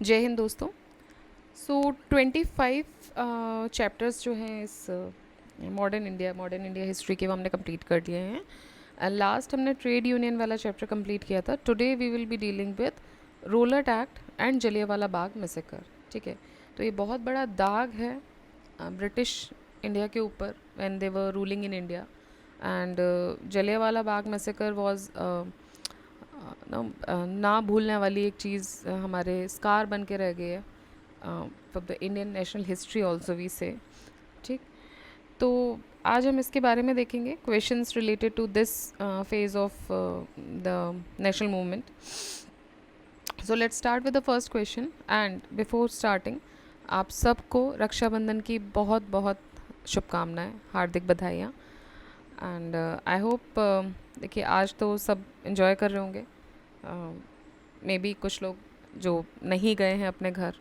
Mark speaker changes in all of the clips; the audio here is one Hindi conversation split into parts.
Speaker 1: जय हिंद दोस्तों। सो 25 चैप्टर्स जो हैं इस मॉडर्न इंडिया हिस्ट्री के वो हमने कंप्लीट कर लिए हैं। लास्ट हमने ट्रेड यूनियन वाला चैप्टर कंप्लीट किया था। Today we will be dealing with Rowlatt Act and Jallianwala Bagh massacre. ठीक है, तो ये बहुत बड़ा दाग है ब्रिटिश इंडिया के ऊपर when they were ruling in India. And Jallianwala Bagh massacre was ना भूलने वाली एक चीज़ हमारे स्कार बन के रह गई है for the Indian national history also we say. ठीक, तो आज हम इसके बारे में देखेंगे questions related to this phase of the national movement. So let's start with the first question. And before starting, आप सबको रक्षाबंधन की बहुत बहुत शुभकामनाएं, हार्दिक बधाइयाँ। एंड आई होप देखिए आज तो सब इन्जॉय कर रहे होंगे। मे बी कुछ लोग जो नहीं गए हैं अपने घर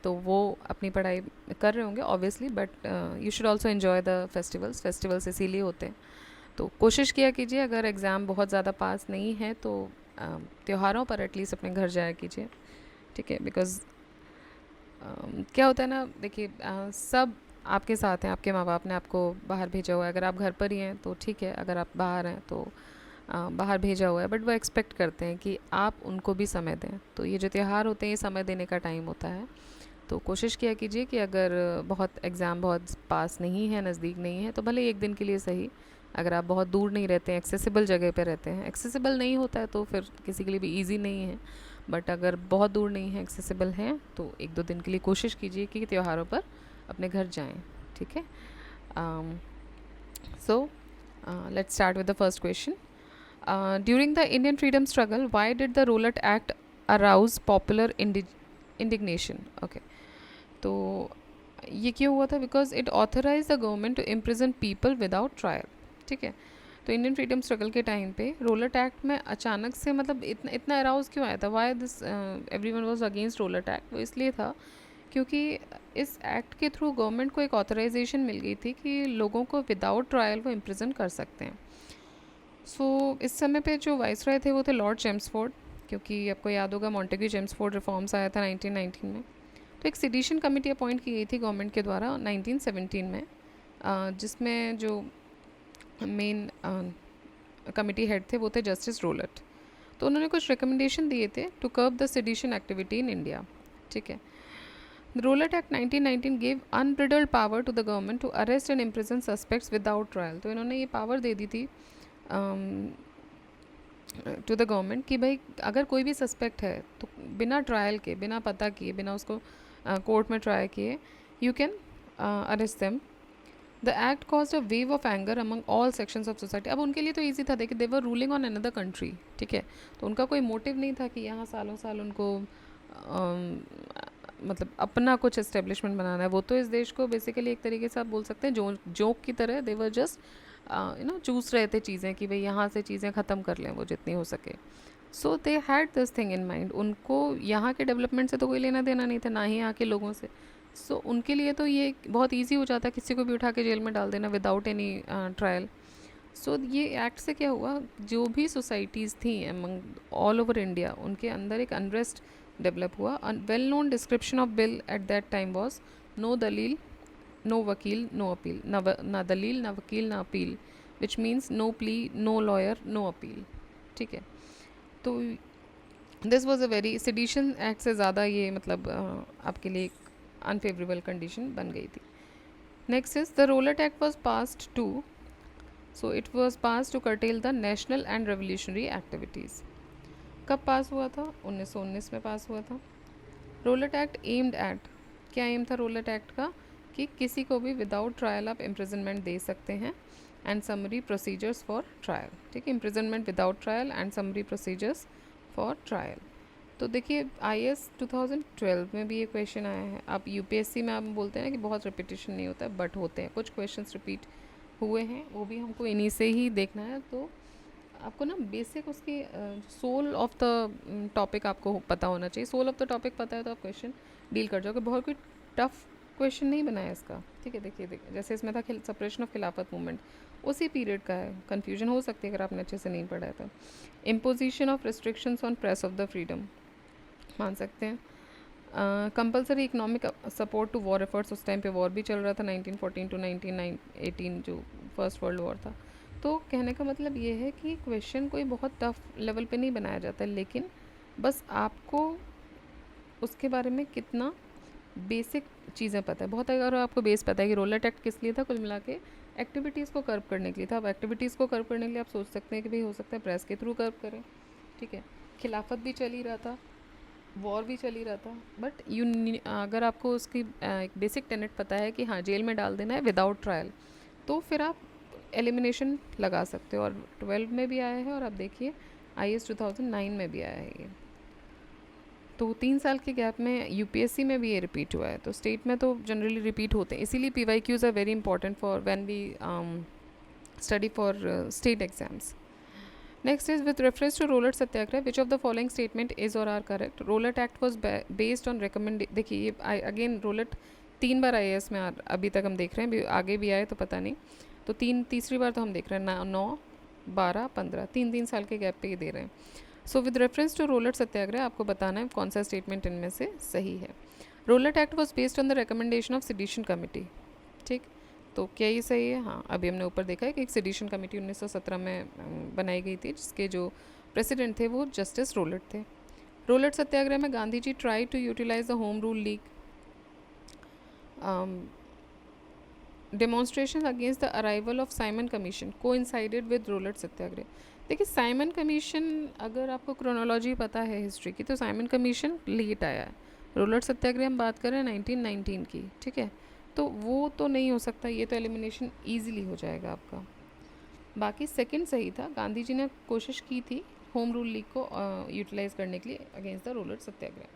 Speaker 1: तो वो अपनी पढ़ाई कर रहे होंगे obviously, but you should also enjoy the festivals इसीलिए होते हैं। तो कोशिश किया कीजिए, अगर एग्ज़ाम बहुत ज़्यादा पास नहीं है तो त्योहारों पर एटलीस्ट अपने घर जाया कीजिए। ठीक है, बिकॉज़ क्या होता है ना, देखिए सब आपके साथ हैं, आपके माँ बाप ने आपको बाहर भेजा हुआ है। अगर आप घर पर ही हैं तो ठीक है, अगर आप बाहर हैं तो बाहर भेजा हुआ है, बट वो एक्सपेक्ट करते हैं कि आप उनको भी समय दें। तो ये जो त्यौहार होते हैं ये समय देने का टाइम होता है। तो कोशिश किया कीजिए कि अगर बहुत एग्ज़ाम बहुत पास नहीं है, नज़दीक नहीं है, तो भले एक दिन के लिए सही, अगर आप बहुत दूर नहीं रहते हैं, एक्सेसिबल जगह पे रहते हैं, एक्सेसिबल नहीं होता है तो फिर किसी के लिए भी ईजी नहीं है, बट अगर बहुत दूर नहीं है, एक्सेसिबल हैं, तो एक दो दिन के लिए कोशिश कीजिए कि त्योहारों पर अपने घर जाएं। ठीक है, so let's start with the first question. During the Indian freedom struggle, why did the Rowlatt Act arouse popular indignation? Okay, तो ये क्यों हुआ था? Because it authorize the government to imprison people without trial. ठीक है, तो इंडियन फ्रीडम स्ट्रगल के टाइम पे रोलट एक्ट में अचानक से मतलब इतना इतना अराउज क्यों आया था? Why this everyone was against Rowlatt act? वो इसलिए था क्योंकि इस एक्ट के थ्रू गवर्नमेंट को एक ऑथराइजेशन मिल गई थी कि लोगों को विदाउट ट्रायल वो इम्प्रिजन कर सकते हैं। इस समय पे जो वाइसरॉय थे वो थे लॉर्ड चेम्सफोर्ड, क्योंकि आपको याद होगा मॉन्टेग्यू चेम्सफोर्ड रिफॉर्म्स आया था 1919 में। तो एक सिडिशन कमेटी अपॉइंट की गई थी गवर्नमेंट के द्वारा 1917 में, जिसमें जो मेन कमेटी हेड थे वो थे जस्टिस रोलट। तो उन्होंने कुछ रिकमेंडेशन दिए थे to curb the sedition activity in India. ठीक है, Rowlatt Act 1919 gave unbridled power to the government to arrest and imprison suspects without trial. तो इन्होंने ये पावर दे दी थी टू द गवर्नमेंट कि भाई अगर कोई भी सस्पेक्ट है तो बिना ट्रायल के, बिना पता किए, बिना उसको कोर्ट में ट्राई किए, you can arrest them. The act caused a wave of anger among all sections of society. अब उनके लिए तो ईजी था, देखिए they were ruling on another country. ठीक है, तो उनका कोई मोटिव नहीं था कि यहाँ सालों साल उनको मतलब अपना कुछ इस्टेब्लिशमेंट बनाना है। वो तो इस देश को बेसिकली एक तरीके से आप बोल सकते हैं जोक की तरह दे वर जस्ट चूस रहे थे चीज़ें कि भाई यहाँ से चीज़ें ख़त्म कर लें वो जितनी हो सके। So they had this thing in mind. उनको यहाँ के डेवलपमेंट से तो कोई लेना देना नहीं था, ना ही यहाँ के लोगों से। उनके लिए तो ये बहुत ईजी हो जाता है किसी को भी उठा के जेल में डाल देना विदाउट एनी ट्रायल। ये एक्ट से क्या हुआ, जो भी सोसाइटीज़ थी अमंग ऑल ओवर इंडिया, उनके अंदर एक अनरेस्ट डेवलप हुआ। Well known description of bill at that time was no दलील नो वकील नो अपील, ना दलील ना वकील ना appeal, which means no plea no lawyer no appeal. ठीक है, तो this was a very sedition act से ज़्यादा ये मतलब आपके लिए एक अनफेवरेबल कंडीशन बन गई थी। Next is the Rowlatt Act was passed to it was pass to curtail the national and revolutionary activities. कब पास हुआ था? 1919 में पास हुआ था। रोलट एक्ट एम्ड एट, क्या एम था रोलट एक्ट का? कि किसी को भी विदाउट ट्रायल आप इम्प्रिजनमेंट दे सकते हैं and summary procedures for trial. ठीक है, imprisonment without trial and summary procedures for trial. तो देखिए IAS 2012 में भी ये क्वेश्चन आया है। आप UPSC में आप बोलते हैं कि बहुत रिपीटेशन नहीं होता है, बट होते हैं कुछ क्वेश्चंस रिपीट हुए हैं, वो भी हमको इन्हीं से ही देखना है। तो आपको ना बेसिक उसकी सोल ऑफ द टॉपिक आपको पता होना चाहिए। सोल ऑफ द टॉपिक पता है तो आप क्वेश्चन डील कर जाओगे। बहुत कोई टफ क्वेश्चन नहीं बनाया इसका। ठीक है, देखिए जैसे इसमें था सप्रेशन ऑफ खिलाफत मूवमेंट, उसी पीरियड का है। कन्फ्यूजन हो सकती है अगर आपने अच्छे से नहीं पढ़ा है तो। Imposition of restrictions on press of the freedom, मान सकते हैं। Compulsory economic support to war efforts, उस टाइम पे वॉर भी चल रहा था 1914 टू 1918 जो फर्स्ट वर्ल्ड वॉर था। तो कहने का मतलब ये है कि क्वेश्चन कोई बहुत टफ लेवल पे नहीं बनाया जाता, लेकिन बस आपको उसके बारे में कितना बेसिक चीज़ें पता है। बहुत अगर आपको बेस पता है कि रोलेट एक्ट किस लिए था, कुल मिला के एक्टिविटीज़ को कर्व करने के लिए था। अब एक्टिविटीज़ को कर्व करने के लिए आप सोच सकते हैं कि भाई हो सकता है प्रेस के थ्रू कर्व करें, ठीक है। खिलाफत भी चल ही रहा था, वॉर भी चल ही रहा था, बट अगर आपको उसकी एक बेसिक टेनेट पता है कि हाँ जेल में डाल देना है विदाउट ट्रायल, तो फिर आप एलिमिनेशन लगा सकते हो। और 12 में भी आया है, और आप देखिए IAS 2009 में भी आया है ये। तो 3 साल के गैप में यूपीएससी में भी ये रिपीट हुआ है, तो स्टेट में तो जनरली रिपीट होते हैं, इसीलिए PYQs are very important for when we study for state exams. Next is with reference to Rolette Satyagraha, which of the following statement is or are correct? Rolette Act was based on recommend, देखिए ये अगेन रोलेट 3 बार IAS में अभी तक हम देख रहे हैं, भी आगे भी आए तो पता नहीं। तो तीसरी बार तो हम देख रहे हैं 9, 12, 15, 3 साल के गैप पे ये दे रहे हैं। So with reference to Rowlatt Satyagraha आपको बताना है कौन सा स्टेटमेंट इनमें से सही है। Rowlatt Act was based on the recommendation of sedition committee, ठीक। तो क्या ये सही है? हाँ, अभी हमने ऊपर देखा है कि एक सेडिशन कमेटी 1917 में बनाई गई थी, जिसके जो प्रेसिडेंट थे वो जस्टिस रोलेट थे। रोलेट सत्याग्रह में Gandhi ji try to utilise the home rule league demonstration against the arrival of Simon Commission coincided with Rowlatt Satyagraha. देखिए साइमन कमीशन, अगर आपको क्रोनोलॉजी पता है हिस्ट्री की, तो साइमन कमीशन लेट आया है। रोलेट सत्याग्रह हम बात कर रहे हैं 1919 की, ठीक है। तो वो तो नहीं हो सकता, ये तो एलिमिनेशन ईजिली हो जाएगा आपका। बाकी सेकंड सही था, गांधी जी ने कोशिश की थी होम रूल लीग को यूटिलाइज करने के लिए against the Rowlatt Satyagraha.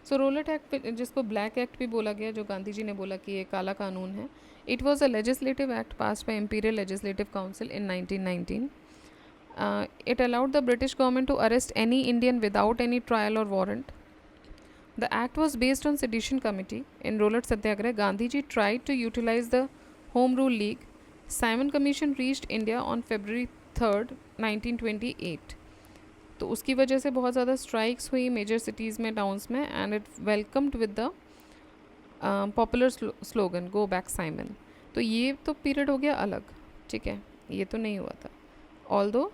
Speaker 1: So Rowlatt Act, जिसको ब्लैक एक्ट भी बोला गया, जो गांधी जी ने बोला कि ये काला कानून है, it was a legislative act pass by imperial legislative council in 1919। It allowed the British government to arrest any Indian without any trial or warrant. The act was based on sedition committee. In Rolette Satyagraha, Gandhiji tried to utilize the Home Rule League. Simon Commission reached India on February 3rd, 1928. तो उसकी वजह से बहुत ज़्यादा स्ट्राइक्स हुई मेजर सिटीज़ में, टाउन्स में, and it welcomed with the popular slogan go back Simon. तो ये तो पीरियड हो गया अलग, ठीक है, ये तो नहीं हुआ था। ऑल्दो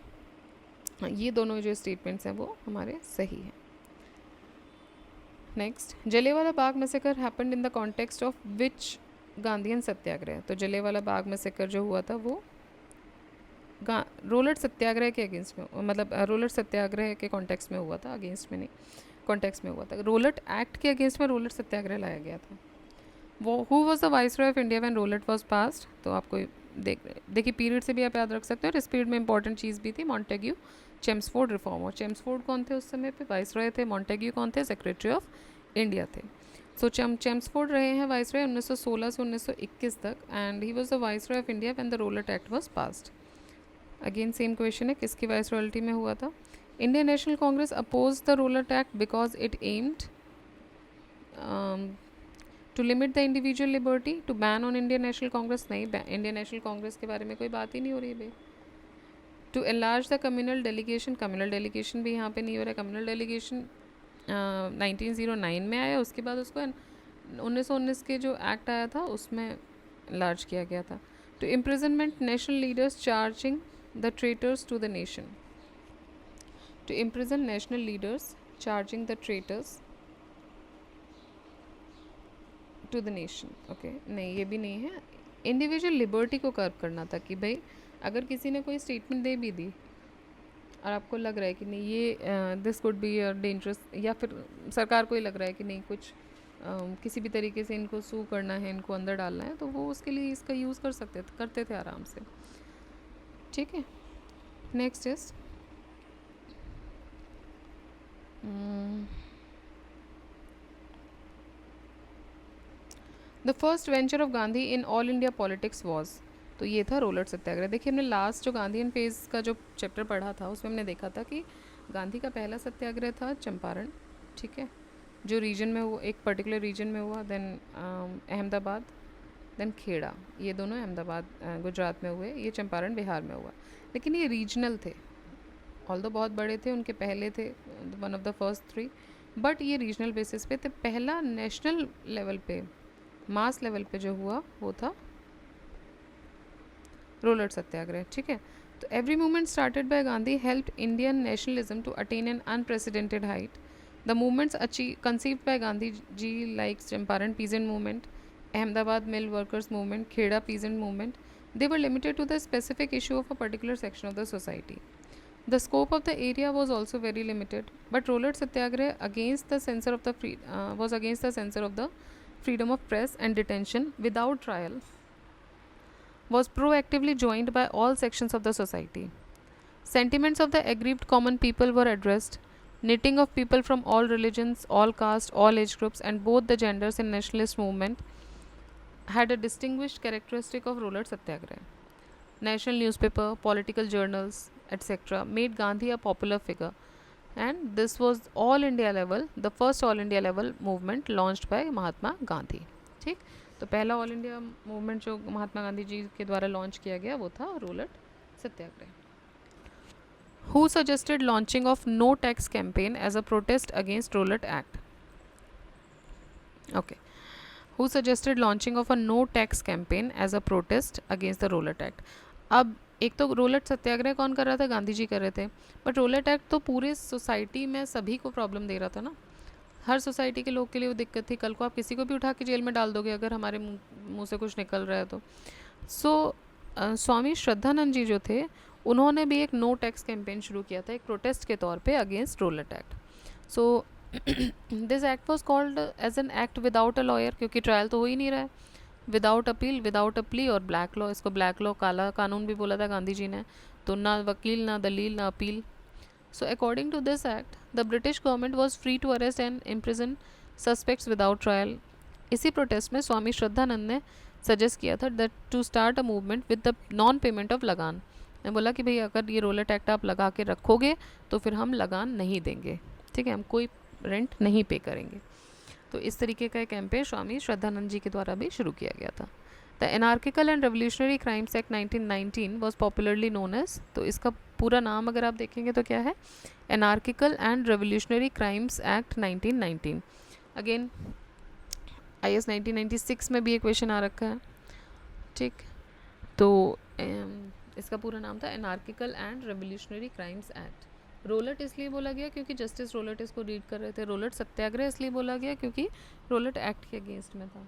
Speaker 1: ये दोनों जो स्टेटमेंट्स हैं वो हमारे सही हैं। Next, Jallianwala Bagh massacre happened in the context of which Gandhian Satyagraha. तो जलियांवाला बाग मैसेकर जो हुआ था वो रोलेट सत्याग्रह के अगेंस्ट में, मतलब रोलेट सत्याग्रह के कॉन्टेक्स्ट में हुआ था, अगेंस्ट में नहीं, कॉन्टेक्स्ट में हुआ था। रोलेट एक्ट के अगेंस्ट में रोलेट सत्याग्रह लाया गया था। वो who was the viceroy of India when Rowlatt was passed. तो आपको देखिए पीरियड से भी आप याद रख सकते हो, और इस पीरियड में इंपॉर्टेंट चीज़ भी थी मॉन्टेग्यू चेम्सफोर्ड रिफॉर्म। और चेम्सफोर्ड कौन थे उस समय पे? वाइसरॉय थे। मॉन्टेग्यू कौन थे? सेक्रेटरी ऑफ इंडिया थे। सो चेम्सफोर्ड रहे हैं वाइसरॉय 1916 से 1921 तक, and he was the viceroy of India when the Rowlatt Act was passed. Again same question है, किसकी वाइसरॉयल्टी में हुआ था? Indian National Congress oppose the Rowlatt Act because it aimed to limit the individual liberty, to ban on Indian National Congress. नहीं, इंडियन नेशनल कांग्रेस के बारे में कोई बात ही नहीं हो रही है। To enlarge the communal delegation भी यहाँ पे नहीं हो रहा है। कम्युनल डेलीगेशन 1909 में आया, उसके बाद उसको 1919 के जो एक्ट आया था उसमें लार्ज किया गया था। To imprisonment national leaders charging the traitors to the nation, to imprison national leaders charging the traitors to the nation. Okay, नहीं ये भी नहीं है। इंडिविजुअल लिबर्टी को कर्व करना था कि भाई अगर किसी ने कोई स्टेटमेंट दे भी दी और आपको लग रहा है कि नहीं ये दिस कुड बी डेंजरस, या फिर सरकार को ही लग रहा है कि नहीं कुछ किसी भी तरीके से इनको सू करना है, इनको अंदर डालना है, तो वो उसके लिए इसका यूज़ करते थे आराम से, ठीक है। Next is the first venture of Gandhi in all India politics was. तो ये था रोलेट सत्याग्रह। देखिए हमने लास्ट जो गांधीयन फेज का जो चैप्टर पढ़ा था उसमें हमने देखा था कि गांधी का पहला सत्याग्रह था चंपारण, ठीक है, जो रीजन में वो एक पर्टिकुलर रीजन में हुआ, देन अहमदाबाद, देन खेड़ा, ये दोनों अहमदाबाद गुजरात में हुए, ये चंपारण बिहार में हुआ। लेकिन ये रीजनल थे, ऑल्दो बहुत बड़े थे, उनके पहले थे one of the first 3, but ये रीजनल बेसिस पे, तो पहला नेशनल लेवल पे, मास लेवल पे जो हुआ वो था रोलर सत्याग्रह, ठीक है। तो every movement started by Gandhi help Indian nationalism to attain an unprecedented height. The movements conceived by Gandhi ji like Champaran peasant movement, Ahmedabad mill workers movement, Kheda peasant movement, they were limited to the specific issue of a particular section of the society. The scope of the area was also very limited, but roller satyagrah against the censor of the was against the censor of the freedom of press and detention without trial was proactively joined by all sections of the society. Sentiments of the aggrieved common people were addressed. Knitting of people from all religions, all castes, all age groups, and both the genders in nationalist movement had a distinguished characteristic of roller satyagrah. National newspaper, political journals, etc. made Gandhi a popular figure, and this was all India level, the first all India level movement launched by Mahatma Gandhi. ठीक, तो पहला ऑल इंडिया मूवमेंट जो महात्मा गांधी जी के द्वारा लॉन्च किया गया वो था roller Satyagraha. Who suggested launching of no tax campaign as a protest against Rowlatt Act? Okay. Who suggested launching of a no tax campaign as a protest against the Rowlatt Act? अब एक तो रोलट सत्याग्रह कौन कर रहा था, गांधी जी कर रहे थे, बट रोलट एक्ट तो पूरे सोसाइटी में सभी को प्रॉब्लम दे रहा था ना, हर सोसाइटी के लोग के लिए वो दिक्कत थी. कल को आप किसी को भी उठा के जेल में डाल दोगे अगर हमारे मुंह से कुछ निकल रहा है तो. स्वामी श्रद्धानंद जी जो थे उन्होंने भी एक नो टैक्स कैंपेन शुरू किया था एक प्रोटेस्ट के तौर पे against Rowlatt Act. So this act was called as an act without a lawyer, क्योंकि ट्रायल तो हो ही नहीं रहा है, without appeal, without a plea और ब्लैक लॉ. इसको ब्लैक लॉ, काला कानून भी बोला था गांधी जी ने. तो ना वकील, ना दलील, ना appeal. So according to this act the British government was free to arrest and imprison suspects without trial. इसी प्रोटेस्ट में स्वामी श्रद्धानंद ने सजेस्ट किया था that to start a movement with the non payment of लगान. ने बोला कि भाई अगर ये रोलट एक्ट आप लगा के रखोगे तो फिर हम लगान नहीं देंगे, ठीक है, हम कोई रेंट नहीं पे करेंगे. तो इस तरीके का एक कैंपेन स्वामी श्रद्धानंद जी के द्वारा भी शुरू किया गया था. The anarchical and revolutionary crimes act 1919 was popularly known as, तो इसका पूरा नाम अगर आप देखेंगे तो क्या है, anarchical and revolutionary crimes act 1919. Again IAS 1996 में भी एक क्वेश्चन आ रखा है, ठीक. तो इसका पूरा नाम था anarchical and revolutionary crimes act. Rowlatt इसलिए बोला गया क्योंकि जस्टिस रोलट इसको रीड कर रहे थे. रोलट सत्याग्रह इसलिए बोला गया क्योंकि रोलट एक्ट के अगेंस्ट में था.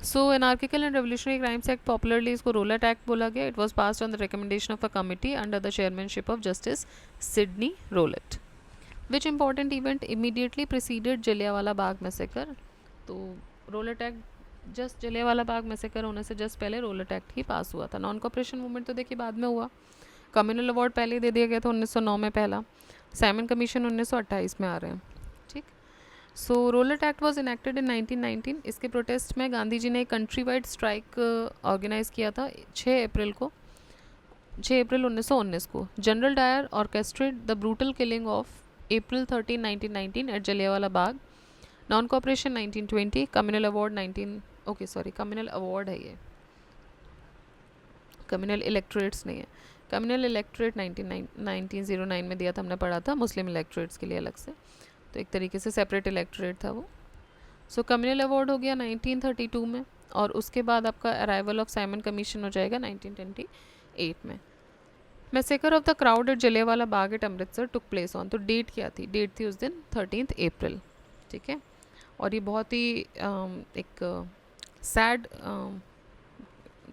Speaker 1: So anarchical and revolutionary crimes act popularly इसको रोलट एक्ट बोला गया. It was passed on the recommendation of a committee under the chairmanship of Justice Sidney Rowlatt. Which important event immediately preceded Jallianwala Bagh massacre. तो Rowlatt Act just Jallianwala Bagh massacre होने से जस्ट पहले रोलट एक्ट ही पास हुआ था. नॉन कॉपरेशन मूवमेंट तो देखिए बाद में हुआ. कम्युनल अवार्ड पहले ही दे दिया गया था 1909 में पहला. साइमन कमीशन 1928 में आ रहे हैं, ठीक. So Rowlatt Act was enacted in 1919. इसके प्रोटेस्ट में गांधी जी ने एक कंट्री वाइड स्ट्राइक ऑर्गेनाइज किया था 6 अप्रैल 1919 को. General Dyer orchestrate the brutal killing of April 13, 1919 at Jallianwala Bagh. Non cooperation 1920. Communal award communal award है ये, कम्युनल इलेक्टोरेट्स नहीं है. कम्युनल इलेक्टोरेट 1909 में दिया था, हमने पढ़ा था, मुस्लिम इलेक्टोरेट्स के लिए अलग से, तो एक तरीके से सेपरेट इलेक्टोरेट था वो. सो कम्युनल अवार्ड हो गया 1932 में, और उसके बाद आपका अराइवल ऑफ साइमन कमीशन हो जाएगा 1928 में. Massacre of the crowd at Jallianwala Bagh at Amritsar took place on, तो डेट क्या थी, डेट थी उस दिन 13 अप्रैल, ठीक है. और ये बहुत ही एक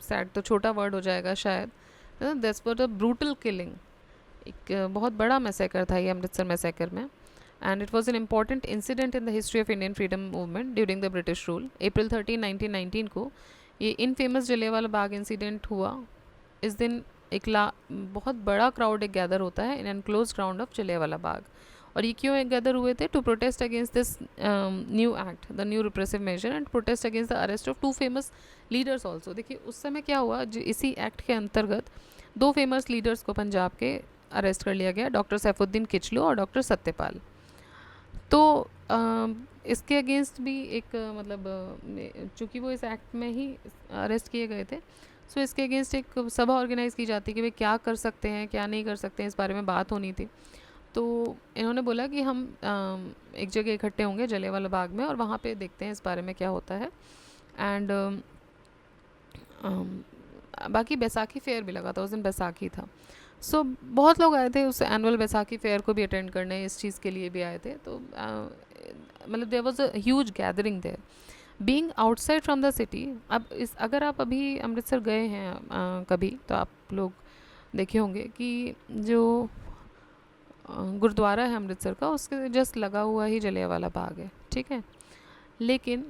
Speaker 1: सैड तो छोटा वर्ड हो जाएगा शायद, that's for the brutal killing. एक बहुत बड़ा मैसेकर था ये अमृतसर मैसेकर में. And it was an important incident in the history of Indian freedom movement during the British rule. April 13, 1919 को ये इनफेमस जलियांवाला बाग इंसिडेंट हुआ. इस दिन एक बहुत बड़ा क्राउड एक गैदर होता है in enclose ground of Jallianwala Bagh. और ये क्यों एक गैदर हुए थे, to protest against this new act, the new repressive measure, and protest against the arrest of 2 famous leaders also. देखिए उस समय क्या हुआ, इसी एक्ट के अंतर्गत 2 फेमस लीडर्स को पंजाब के अरेस्ट कर लिया गया, डॉक्टर सैफुद्दीन किचलू और डॉक्टर सत्यपाल. तो इसके अगेंस्ट भी एक चूँकि वो इस एक्ट में ही अरेस्ट किए गए थे, सो इसके अगेंस्ट एक सभा ऑर्गेनाइज़ की जाती कि भाई क्या कर सकते हैं क्या नहीं कर सकते हैं, इस बारे में बात होनी थी. तो इन्होंने बोला कि हम एक जगह इकट्ठे होंगे जलियांवाला बाग में और वहाँ पे देखते हैं इस बारे में क्या होता है। एंड बाकी बैसाखी फेयर भी लगा था, उस दिन बैसाखी था। सो बहुत लोग आए थे उस एनुअल बैसाखी फेयर को भी अटेंड करने, इस चीज़ के लिए भी आए थे। तो मतलब there was a huge gathering there being outside from the city. अब इस अगर आप अभी अमृतसर गए हैं कभी, तो आप लोग देखे होंगे कि जो गुरुद्वारा है अमृतसर का, उसके जस्ट लगा हुआ ही जलियांवाला बाग है, ठीक है। लेकिन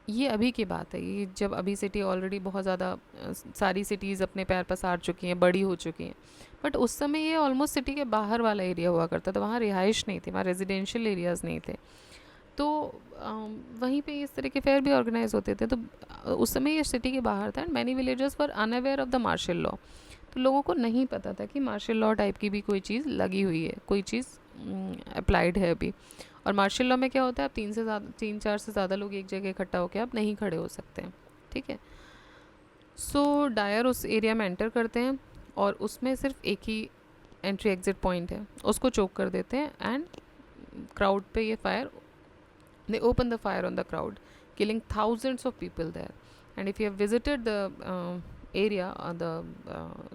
Speaker 1: ये अभी की बात है, ये जब अभी सिटी ऑलरेडी बहुत ज़्यादा सारी सिटीज़ अपने पैर पसार चुकी हैं, बड़ी हो चुकी हैं। बट उस समय ये ऑलमोस्ट सिटी के बाहर वाला एरिया हुआ करता था, वहाँ रिहाइश नहीं थी, वहाँ रेजिडेंशियल एरियाज़ नहीं थे। तो वहीं पे इस तरह के फेयर भी ऑर्गेनाइज होते थे। तो उस समय ये सिटी के बाहर था and many villagers were unaware of the martial law. तो लोगों को नहीं पता था कि मार्शल लॉ टाइप की भी कोई चीज़ लगी हुई है, कोई चीज़ अप्लाइड है अभी। और मार्शल लॉ में क्या होता है, आप 3 4 से ज़्यादा लोग एक जगह इकट्ठा होकर आप नहीं खड़े हो सकते हैं, ठीक है। सो डायर उस एरिया में एंटर करते हैं और उसमें सिर्फ एक ही एंट्री एग्जिट पॉइंट है, उसको चोक कर देते हैं एंड क्राउड पे ये fire, they open the fire on the crowd, killing thousands of people there. And if you have visited the area, the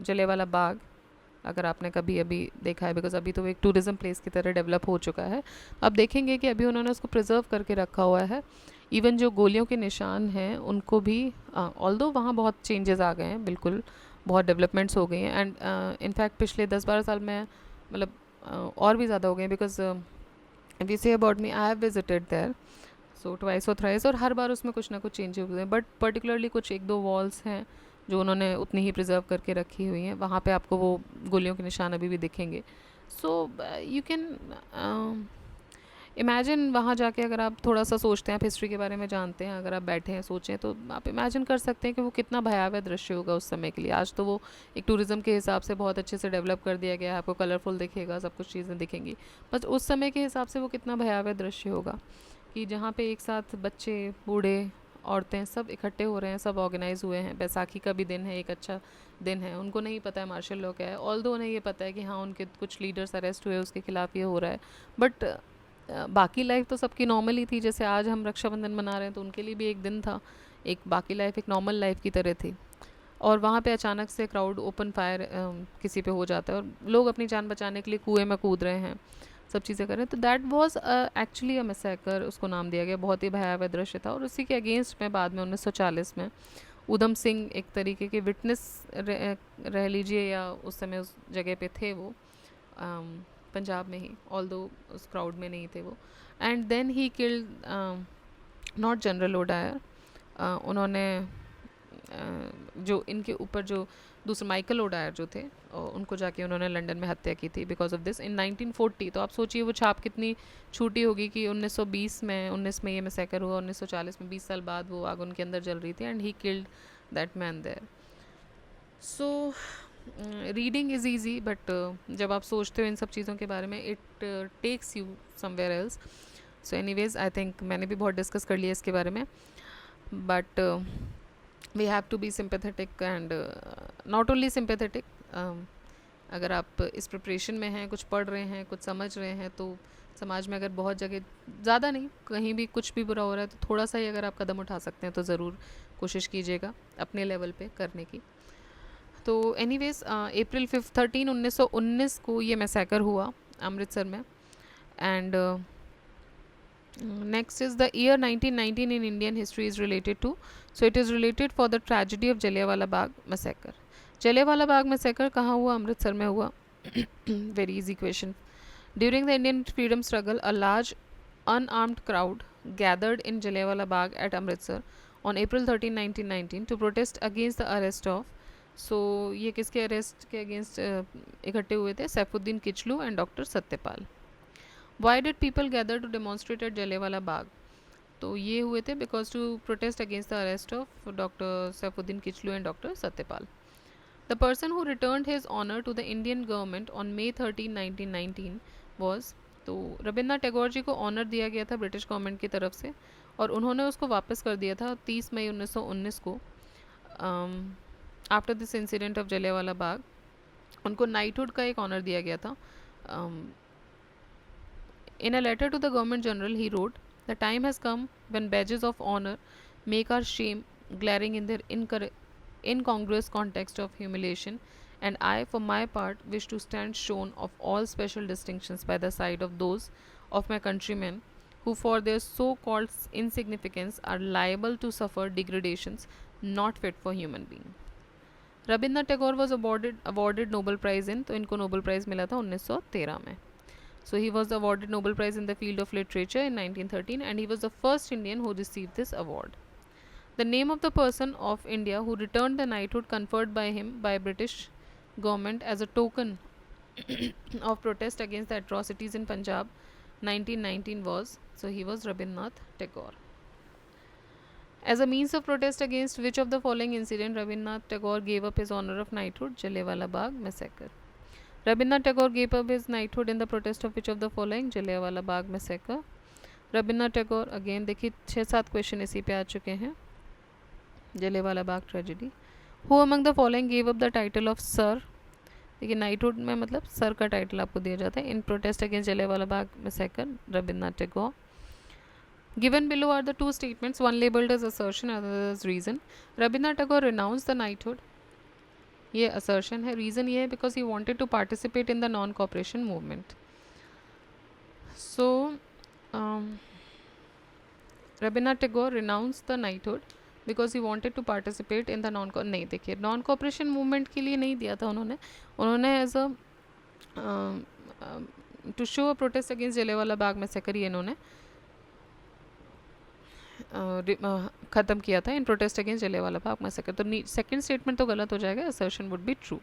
Speaker 1: Jallianwala Bagh, अगर आपने कभी अभी देखा है, बिकॉज अभी तो एक टूरिज्म प्लेस की तरह डेवलप हो चुका है, आप देखेंगे कि अभी उन्होंने उसको प्रिजर्व करके रखा हुआ है। इवन जो गोलियों के निशान हैं उनको भी, ऑल्दो वहाँ बहुत चेंजेस आ गए हैं, बिल्कुल बहुत डेवलपमेंट्स हो गई हैं। एंड इनफैक्ट पिछले 10 12 साल में मतलब और भी ज़्यादा हो गए हैं। Because if you say about me, I have visited there so twice और थ्राइस, और हर बार उसमें कुछ ना कुछ चेंजेस हुए हैं। बट पर्टिकुलरली कुछ 1 2 वॉल्स हैं जो उन्होंने उतनी ही प्रिजर्व करके रखी हुई हैं, वहाँ पे आपको वो गोलियों के निशान अभी भी दिखेंगे। सो यू कैन इमेजिन, वहाँ जाके अगर आप थोड़ा सा सोचते हैं, आप हिस्ट्री के बारे में जानते हैं, अगर आप बैठे हैं सोचें, तो आप इमेजिन कर सकते हैं कि वो कितना भयावह दृश्य होगा उस समय के लिए। आज तो वो एक टूरिज़्म के हिसाब से बहुत अच्छे से डेवलप कर दिया गया है, आपको कलरफुल दिखेगा, सब कुछ चीज़ें दिखेंगी। बस उस समय के हिसाब से वो कितना भयावह दृश्य होगा कि जहाँ पे एक साथ बच्चे, बूढ़े, औरतें सब इकट्ठे हो रहे हैं, सब ऑर्गेनाइज हुए हैं। बैसाखी का भी दिन है, एक अच्छा दिन है। उनको नहीं पता है मार्शल लॉ क्या है, ऑल्दो उन्हें ये पता है कि हाँ उनके कुछ लीडर्स अरेस्ट हुए, उसके खिलाफ ये हो रहा है। बट बाकी लाइफ तो सबकी नॉर्मल ही थी। जैसे आज हम रक्षाबंधन मना रहे हैं, तो उनके लिए भी एक दिन था, एक बाकी लाइफ एक नॉर्मल लाइफ की तरह थी। और वहाँ पे अचानक से क्राउड ओपन फायर किसी पे हो जाता है और लोग अपनी जान बचाने के लिए कुएं में कूद रहे हैं, सब चीज़ें कर रहे हैं। तो that was actually a massacre, उसको नाम दिया गया। बहुत ही भयावह दृश्य था। और उसी के अगेंस्ट में बाद में 1940 में उधम सिंह एक तरीके के विटनेस रह लीजिए, या उस समय उस जगह पे थे वो, पंजाब में ही, ऑल्दो उस क्राउड में नहीं थे वो। And then he killed not general O'Dwyer, उन्होंने जो इनके ऊपर जो दूसरे माइकल ओडायर जो थे, उनको जाके उन्होंने लंदन में हत्या की थी बिकॉज ऑफ दिस इन 1940। तो आप सोचिए वो छाप कितनी छोटी होगी कि 1920 में 19 में ये मैसेकर हुआ, 1940 में 20 साल बाद वो आग उनके अंदर जल रही थी and he killed that man there. So reading is easy, but जब आप सोचते हो इन सब चीज़ों के बारे में, it takes you somewhere else. So anyways, I think मैंने भी बहुत डिस्कस कर लिया इसके बारे में, but we have to be sympathetic and not only sympathetic. अगर आप इस प्रिपरेशन में हैं, कुछ पढ़ रहे हैं, कुछ समझ रहे हैं, तो समाज में अगर बहुत जगह, ज़्यादा नहीं, कहीं भी कुछ भी बुरा हो रहा है, तो थोड़ा सा ही अगर आप कदम उठा सकते हैं तो ज़रूर कोशिश कीजिएगा अपने लेवल पे करने की। तो एनीवेज, अप्रैल 13 1919 को ये मैसेकर हुआ अमृतसर में। And next is the year 1919 in Indian history is related to. So it is related for the tragedy of Jallianwala Bagh massacre. Jallianwala Bagh massacre कहाँ हुआ? अमृतसर में हुआ. Very easy question. During the Indian freedom struggle, a large unarmed crowd gathered in Jallianwala Bagh at Amritsar on April 13, 1919 to protest against the arrest of. So ये किसके अरेस्ट के अगेंस्ट इकट्ठे हुए थे? Saifuddin Kitchlew and doctor Satyapal. Why did people gather to demonstrate at Jallianwala Bagh? तो ये हुए थे because to protest against the arrest of Dr. Saifuddin Kichlu and Dr. Satyapal. The person who returned his honor to the Indian government on May 13, 1919 was, तो रविन्द्रनाथ टैगोर जी को ऑनर दिया गया था ब्रिटिश गवर्नमेंट की तरफ से और उन्होंने उसको वापस कर दिया था 30 मई 1919 को। After this incident of Jallianwala Bagh उनको नाइटहुड का एक ऑनर दिया गया था। In a letter to the Governor General, he wrote, "The time has come when badges of honor make our shame glaring in their incongruous context of humiliation, and I, for my part, wish to stand shorn of all special distinctions by the side of those of my countrymen who, for their so called insignificance, are liable to suffer degradations not fit for human being." Rabindranath Tagore was awarded Nobel prize in, तो इनको नोबल प्राइज़ मिला था 1913 में. So he was awarded Nobel Prize in the field of literature in 1913, and he was the first Indian who received this award. The name of the person of India who returned the knighthood conferred by him by British government as a token of protest against the atrocities in Punjab 1919 was, so he was Rabindranath Tagore. As a means of protest against which of the following incident Rabindranath Tagore gave up his honor of knighthood? Jallianwala Bagh massacre. Rabindranath Tagore gave up his knighthood in the protest of which of the following? Jallianwala Bagh massacre. Rabindranath Tagore, again देखिए 6-7 क्वेश्चन इसी पे आ चुके हैं. Jallianwala Bagh tragedy. Who among the following gave up the title of sir? देखिए नाइटहुड में मतलब सर का टाइटल आपको दिया जाता है. In protest against Jallianwala Bagh massacre, Rabindranath Tagore. Given below are the two statements, one labeled as assertion, other as reason. Rabindranath Tagore renounced the knighthood. ये assertion है. Reason ये है because he wanted to participate in the non-cooperation movement. So Rabindranath Tagore renounced the knighthood because he wanted to participate in the नहीं देखिए नॉन कॉपरेशन मूवमेंट के लिए नहीं दिया था उन्होंने as a to show a protest against Jallianwala Bagh massacre ये इन्होंने ख़त्म किया था in protest against Jallianwala Bagh massacre. तो सेकंड स्टेटमेंट तो गलत हो जाएगा. Assertion would be true.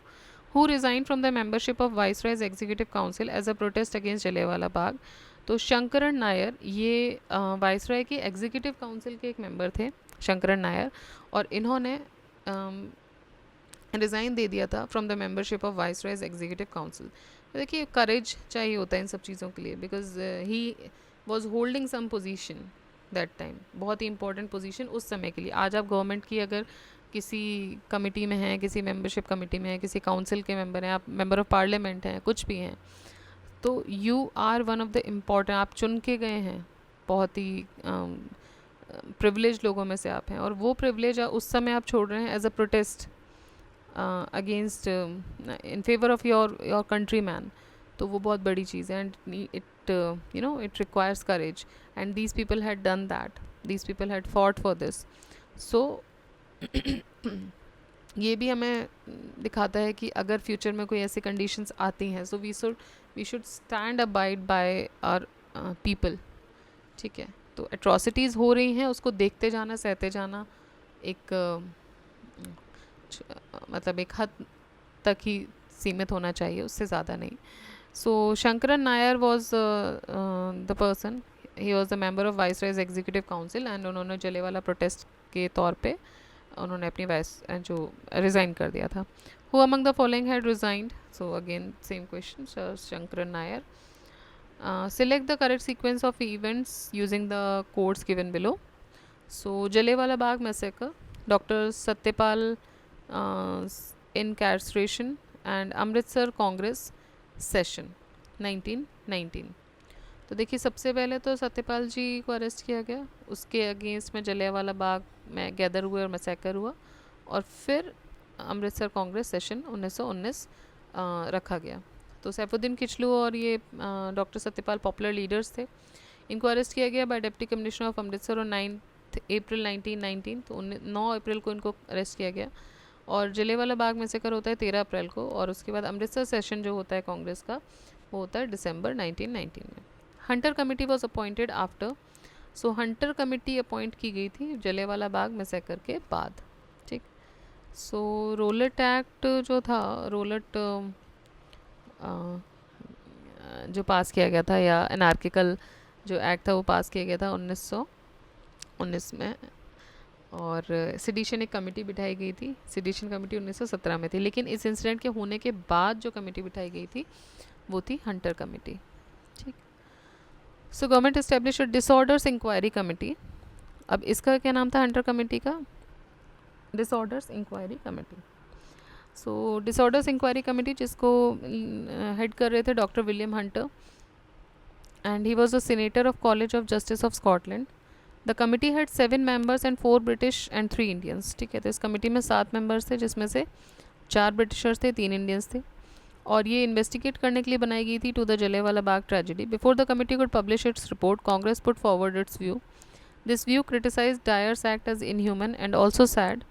Speaker 1: Who resign from the membership of viceroy's executive council as a protest against Jallianwala Bagh? तो शंकरन नायर ये वाइसरॉय के एग्जीक्यूटिव काउंसिल के एक मेंबर थे, शंकरन नायर, और इन्होंने रिज़ाइन दे दिया था from the membership of viceroy's executive council. देखिए करेज चाहिए होता है इन सब चीज़ों के लिए because he was holding some position that time. बहुत ही इंपॉर्टेंट पोजीशन उस समय के लिए. आज आप गवर्नमेंट की अगर किसी कमिटी में हैं, किसी मेंबरशिप कमिटी में हैं, किसी काउंसिल के मेंबर हैं, आप मेंबर ऑफ पार्लियामेंट हैं, कुछ भी हैं, तो you are one of the important, आप चुन के गए हैं, बहुत ही प्रिविलेज लोगों में से आप हैं, और वो प्रिविलेज उस समय आप छोड़ रहे हैं as a protest against in favour of your country man. तो वो बहुत बड़ी चीज़ है. And it it requires courage and these people had done that. These people had fought for this. So ये भी हमें दिखाता है कि अगर फ्यूचर में कोई ऐसी कंडीशंस आती हैं, so we should stand abide by our people. ठीक है. तो एट्रॉसिटीज़ हो रही हैं, उसको देखते जाना, सहते जाना, एक मतलब एक हद तक ही सीमित होना चाहिए, उससे ज़्यादा नहीं. So Sankaran Nair was the person, he was the member of viceroy's executive council, and उन्होंने जलियांवाला प्रोटेस्ट के तौर पे उन्होंने अपनी वाइस जो रिज़ाइन कर दिया था. Who among the following had resigned? So again same question. Sankaran Nair. Select the correct sequence of events using the codes given below. So Jallianwala Bagh massacre, Dr. Satyapal incarceration, and Amritsar Congress session 1919. तो देखिए सबसे पहले तो सत्यपाल जी को अरेस्ट किया गया, उसके अगेंस्ट में जलियांवाला बाग में गैदर हुए और मैसेकर हुआ, और फिर अमृतसर कांग्रेस सेशन 1919 रखा गया. तो सैफुद्दीन किचलू और ये डॉक्टर सत्यपाल पॉपुलर लीडर्स थे. इनको अरेस्ट किया गया by deputy commissioner of Amritsar और 9 अप्रैल 1919. तो 9 अप्रैल को इनको अरेस्ट किया गया, और जलियांवाला बाग मैसेकर होता है 13 अप्रैल को, और उसके बाद अमृतसर सेशन जो होता है कांग्रेस का वो होता है दिसंबर 1919 में. Hunter committee was appointed after. So Hunter committee appoint की गई थी जलियांवाला बाग मैसेकर के बाद. ठीक. सो रोलेट एक्ट जो था, रोलेट जो पास किया गया था, या एनार्किकल जो एक्ट था वो पास किया गया था 1919 में, और सिडिशन एक कमेटी बिठाई गई थी. सिडिशन कमेटी 1917 में थी, लेकिन इस इंसिडेंट के होने के बाद जो कमेटी बिठाई गई थी वो थी हंटर कमेटी. ठीक. So government establish disorders inquiry committee. अब इसका क्या नाम था हंटर कमेटी का? Disorders inquiry committee. So disorders inquiry committee जिसको हेड कर रहे थे doctor William Hunter, and he was a senator of College of Justice of Scotland. The committee had 7 members and 4 British and 3 Indians. ठीक है, तो इस कमेटी में 7 मेंबर्स थे, जिसमें से 4 ब्रिटिशर्स थे, 3 इंडियंस थे. और ये इन्वेस्टिगेट करने के लिए बनाई गई थी to the Jallianwala Bagh tragedy. Before the committee could publish its report, Congress put forward its view. This view criticise Dyer's act as inhuman and also said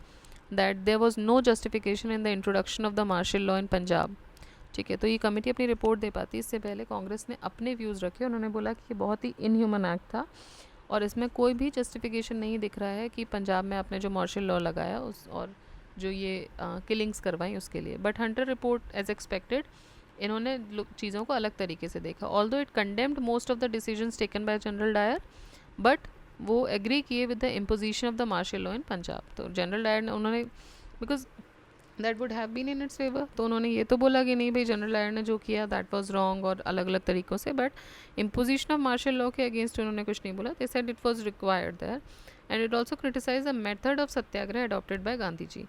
Speaker 1: that there was no justification in the introduction of the martial law in Punjab. ठीक है, तो ये कमेटी अपनी रिपोर्ट दे पाती. इससे पहले कांग्रेस ने अपने व्यूज़ रखे. उन्होंने बोला कि ये बहुत ही इनह्यूमन एक्ट था और इसमें कोई भी जस्टिफिकेशन नहीं दिख रहा है कि पंजाब में आपने जो मार्शल लॉ लगाया उस और जो ये किलिंग्स करवाई उसके लिए. But Hunter report as expected, इन्होंने चीज़ों को अलग तरीके से देखा. Although it condemned most of the decisions taken by general Dyer, but वो एग्री किए with the imposition of the martial law in Punjab. तो जनरल डायर ने उन्होंने, because that would have been in its favour, तो उन्होंने ये तो बोला कि नहीं भाई जनरल डायर ने जो किया दैट वाज रॉन्ग और अलग अलग तरीक़ों से, but imposition of martial law के अगेंस्ट उन्होंने कुछ नहीं बोला. They said it was required there. And it also criticise the method of satyagraha adopted by Gandhi ji.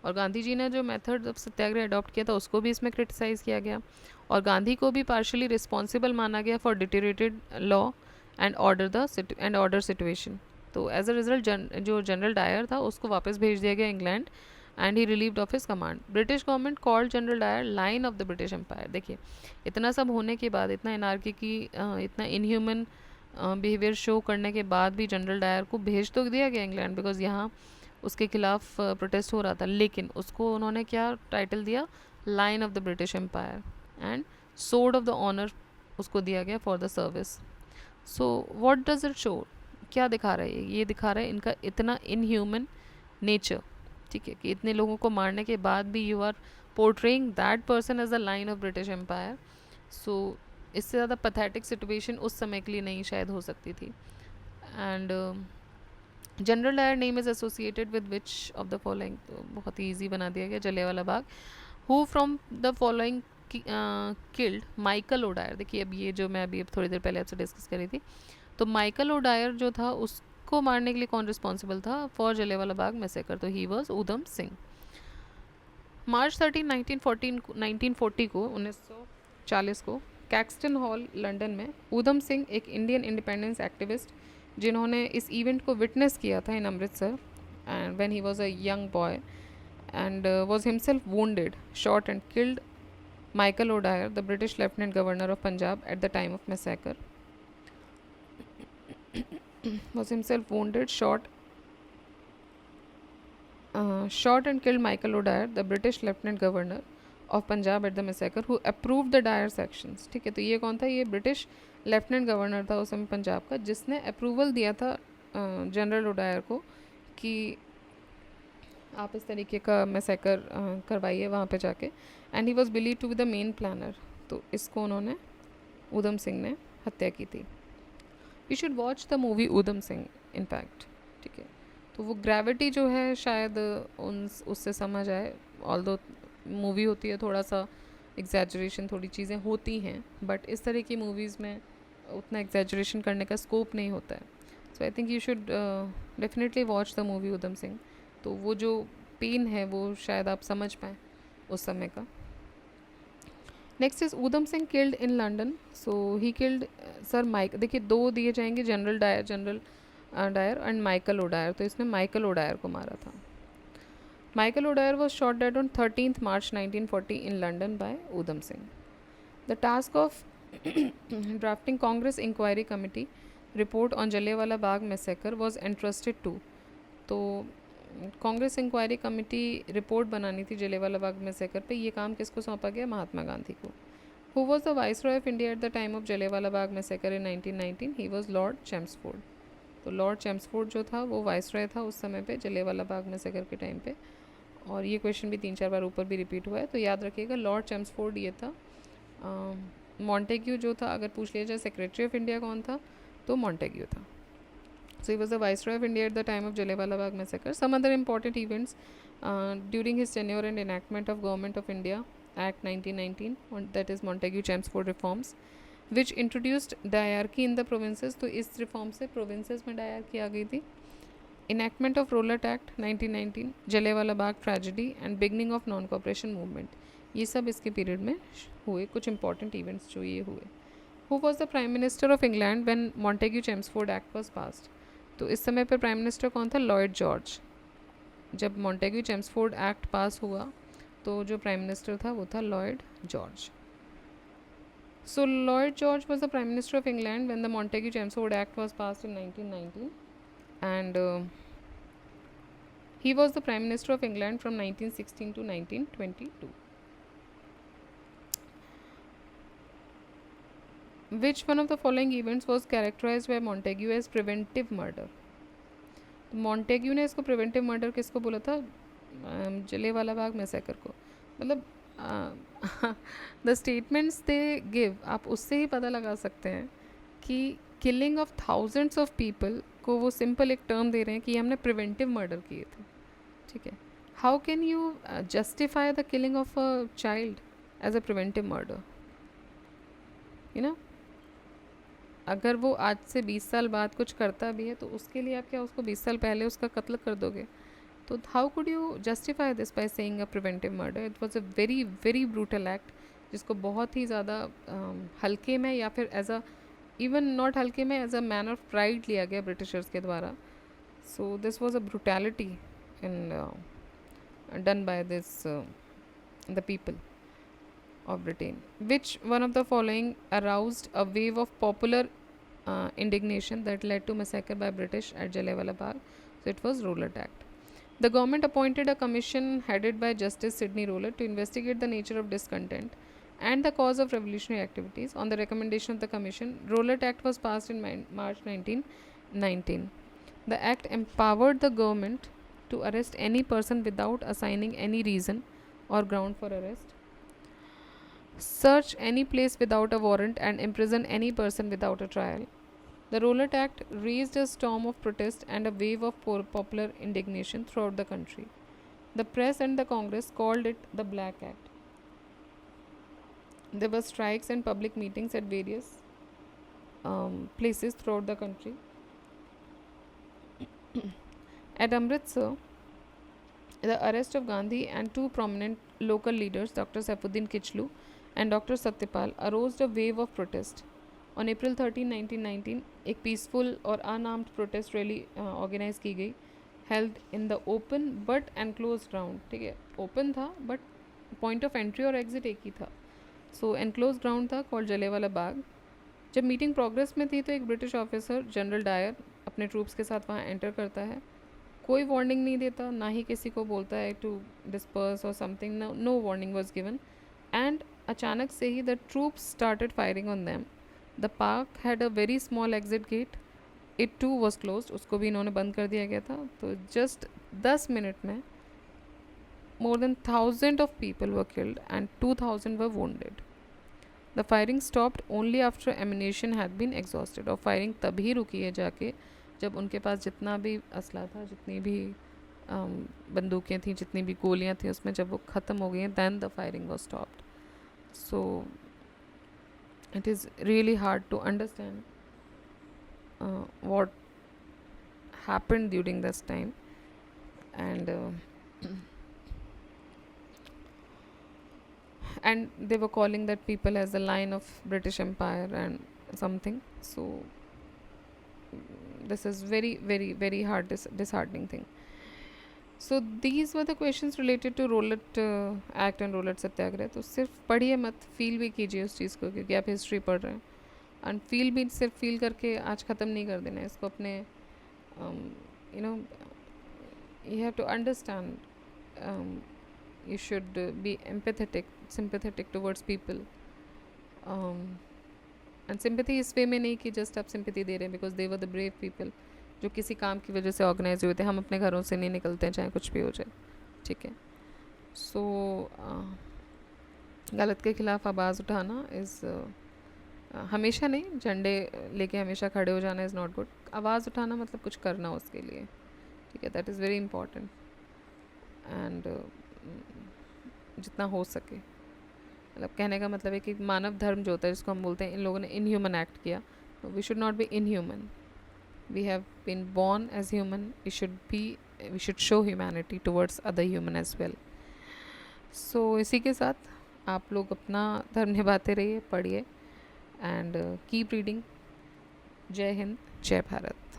Speaker 1: और गांधी जी ने जो मेथड ऑफ सत्याग्रह अडॉप्ट किया था उसको भी इसमें क्रिटिसाइज़ किया गया. और गांधी को भी पार्शली रिस्पॉन्सिबल माना गया for deteriorated law and order situation. तो एज अ रिजल्ट जो जनरल डायर था उसको वापस भेज दिया गया England and he relieved of his command. British government called general Dyer lion of the British empire. देखिए, इतना सब होने के बाद, इतना एनार्की की, इतना इनह्यूमन बिहेवियर शो करने के बाद भी जनरल डायर को भेज तो दिया गया इंग्लैंड, बिकॉज यहाँ उसके खिलाफ प्रोटेस्ट हो रहा था, लेकिन उसको उन्होंने क्या टाइटल दिया, line of the British Empire, and sword of the honour उसको दिया गया for the service. So what does it show, क्या दिखा रहा है ये दिखा रहा है इनका इतना इनह्यूमन नेचर. ठीक है, कि इतने लोगों को मारने के बाद भी you are portraying that person as the lion of British empire. So इससे ज़्यादा पैथेटिक सिचुएशन उस समय के लिए नहीं शायद हो सकती थी. And general Dyer name is associated with which of the following, तो बहुत ही ईजी बना दिया गया, Jallianwala Bagh. Who from the following killed Michael O'Dwyer. देखिए, अब ये जो मैं अभी थोड़ी देर पहले आपसे डिस्कस कर रही थी, तो माइकल ओडायर जो था उसको मारने के लिए कौन रिस्पॉन्सिबल था फॉर जलियांवाला बाग मैसेकर, तो ही वॉज ऊधम सिंह. मार्च 13 1940 को 1940 को कैक्सटन हॉल लंदन में ऊधम सिंह, एक इंडियन इंडिपेंडेंस एक्टिविस्ट जिन्होंने इस इवेंट को विटनेस किया था in Amritsar, and when he was a young boy and was himself wounded, shot and killed Michael O'Dwyer, the British Lieutenant Governor of Punjab at the time of massacre, was himself wounded, shot and killed Michael O'Dwyer, the British Lieutenant Governor of Punjab at the massacre, who approved the Dyer's actions. ठीक है, तो ये कौन था, ये ब्रिटिश लेफ्टिनेंट गवर्नर था उस समय पंजाब का, जिसने अप्रूवल दिया था जनरल ओडायर को कि आप इस तरीके का मैसेकर करवाइए वहाँ पे जाके. And he was believe to be the main planner. तो इसको उन्होंने, ऊधम सिंह ने हत्या की थी. You should watch the movie Udham Singh in fact. ठीक है, तो वो ग्रेविटी जो है शायद उससे समझ आए. ऑल्दो मूवी होती है, थोड़ा सा एग्जैजरेशन, थोड़ी चीज़ें होती हैं, बट इस तरह की मूवीज़ में उतना एग्जैजरेशन करने का स्कोप नहीं होता है. So I think you should definitely watch the movie Udham Singh. तो वो जो पेन है वो शायद आप समझ पाएँ उस समय का. Next is Udham Singh killed in London. So he killed sir Mike. देखिए, दो दिए जाएंगे, general Dyer and Michael O'Dwyer. तो इसने माइकल ओडायर को मारा था. Michael O'Dwyer was shot dead on 13 March 1940 in London by Udham Singh. The task of drafting Congress inquiry committee report on Jallianwala Bagh massacre was entrusted to. तो कांग्रेस इंक्वायरी कमेटी रिपोर्ट बनानी थी जलियांवाला बाग मैसेकर पे. ये काम किसको सौंपा गया, महात्मा गांधी को. Who was the viceroy of India at the time of Jallianwala Bagh massacre in 1919, he was Lord Chelmsford. तो लॉर्ड चैम्सफोर्ड जो था वो वाइसरॉय था उस समय पे जलियांवाला बाग मैसेकर के टाइम पे. और ये क्वेश्चन भी 3-4 बार ऊपर भी रिपीट हुआ है, तो याद रखिएगा. लॉर्ड चैम्सफोर्ड ये था. मॉन्टेग्यू जो था, अगर पूछ लिया जाए सेक्रेटरी ऑफ इंडिया कौन था, तो मॉन्टेग्यू था. So he was the Viceroy of India at the time of Jallianwala Bagh massacre. Some other important events during his tenure and enactment of Government of India Act 1919, that is Montagu Chelmsford reforms, which introduced diarchy in the provinces. तो इस रिफॉर्म से प्रोविंसेस में डायरकी आ गई थी. Enactment of Rowlatt Act 1919, Jallianwala Bagh tragedy and beginning of non-cooperation movement. ये सब इसके पीरियड में हुए कुछ इंपॉर्टेंट इवेंट्स जो ये हुए. Who was the prime minister of England when Montagu Chelmsford act was passed? तो इस समय पर प्राइम मिनिस्टर कौन था? Lord George. जब मॉन्टेग्यू चेम्सफोर्ड एक्ट पास हुआ तो जो प्राइम मिनिस्टर था वो था lord George. So Lloyd George was the Prime Minister of England when the Montagu-Chelmsford Act was passed in 1919, and he was the Prime Minister of England from 1916 to 1922. Which one of the following events was characterized by Montagu as preventive murder? Montagu ने इसको प्रिवेंटिव मर्डर किसको बोला था? जलियांवाला बाग मैसेकर को. मतलब द स्टेटमेंट्स दे गिव, आप उससे ही पता लगा सकते हैं कि killing of thousands of people को वो सिंपल एक टर्म दे रहे हैं कि हमने प्रिवेंटिव मर्डर किए थे. ठीक है. How can you justify the killing of a child as a preventive murder? You know, अगर वो आज से 20 साल बाद कुछ करता भी है तो उसके लिए आप क्या उसको 20 साल पहले उसका कत्ल कर दोगे? तो how could you justify this by saying a preventive murder? It was a very very brutal act जिसको बहुत ही ज़्यादा हल्के में या फिर एज अ इवन नॉट हल्के में as a man of pride लिया गया ब्रिटिशर्स के द्वारा. So this was a brutality in done by this the people of Britain. Which one of the following aroused a wave of popular indignation that led to massacre by British at Jallianwala Bagh? So it was Rowlatt Act. The government appointed a commission headed by Justice Sidney Rowlatt to investigate the nature of discontent and the cause of revolutionary activities. On the recommendation of the commission, Rowlatt Act was passed in March 1919. The act empowered the government to arrest any person without assigning any reason or ground for arrest, search any place without a warrant, and imprison any person without a trial. The Rowlatt Act raised a storm of protest and a wave of popular indignation throughout the country. The press and the Congress called it the Black Act. There were strikes and public meetings at various places throughout the country. At Amritsar, the arrest of Gandhi and two prominent local leaders, Dr. Saifuddin Kichlu and Dr. Satyapal, aroused a wave of protest. On April 13, 1919, एक पीसफुल और अनआर्म्ड प्रोटेस्ट रैली ऑर्गेनाइज की गई, held in the open but enclose ground. ठीक है, ओपन था बट पॉइंट ऑफ एंट्री और एग्जिट एक ही था. सो एनक्लोज ग्राउंड था कॉल्ड जलियांवाला बाग. जब मीटिंग प्रोग्रेस में थी तो एक ब्रिटिश ऑफिसर जनरल डायर अपने ट्रूप्स के साथ वहाँ एंटर करता है. कोई वार्निंग नहीं देता, ना ही किसी को बोलता है to disperse or something. No warning was given and अचानक से ही the troops started firing on them. The park had a very small exit gate, it too was close, उसको भी इन्होंने बंद कर दिया गया था. तो जस्ट 10 मिनट में more than 1,000 of people were killed and 2,000 were wounded. The firing stopped only after ammunition had been exhausted. और फायरिंग तभी रुकी है जाके जब उनके पास जितना भी असला था, जितनी भी बंदूकें थी, जितनी भी गोलियां थी, उसमें जब वो ख़त्म हो गई हैं, then the firing was stopped. So it is really hard to understand what happened during this time. And and they were calling that people as the line of British Empire and something. So this is very very very hard disheartening thing. So these were the questions related to Rowlatt Act and Rowlatt Satyagrah. तो सिर्फ पढ़िए मत, फील भी कीजिए उस चीज़ को, क्योंकि आप हिस्ट्री पढ़ रहे हैं. एंड फील भी सिर्फ फील करके आज ख़त्म नहीं कर देना है इसको. अपने you know you have to understand, you should be empathetic, sympathetic towards people, and sympathy इस वे में नहीं कि just आप sympathy दे रहे हैं because they were the brave people जो किसी काम की वजह से ऑर्गेनाइज हुए थे. हम अपने घरों से नहीं निकलते हैं चाहे कुछ भी हो जाए. ठीक है. सो गलत के ख़िलाफ़ आवाज़ उठाना इज़ हमेशा नहीं, झंडे लेके हमेशा खड़े हो जाना इज़ नॉट गुड. आवाज़ उठाना मतलब कुछ करना उसके लिए. ठीक है, that is very important. And जितना हो सके, मतलब कहने का मतलब है कि मानव धर्म जो होता है, जिसको हम बोलते हैं इन लोगों ने इनह्यूमन एक्ट किया, we should not be inhuman. We have been born as human. We should show humanity towards other human as well. So इसी के साथ आप लोग अपना धर्म निभाते रहिए, पढ़िए, एंड कीप रीडिंग. जय हिंद, जय भारत.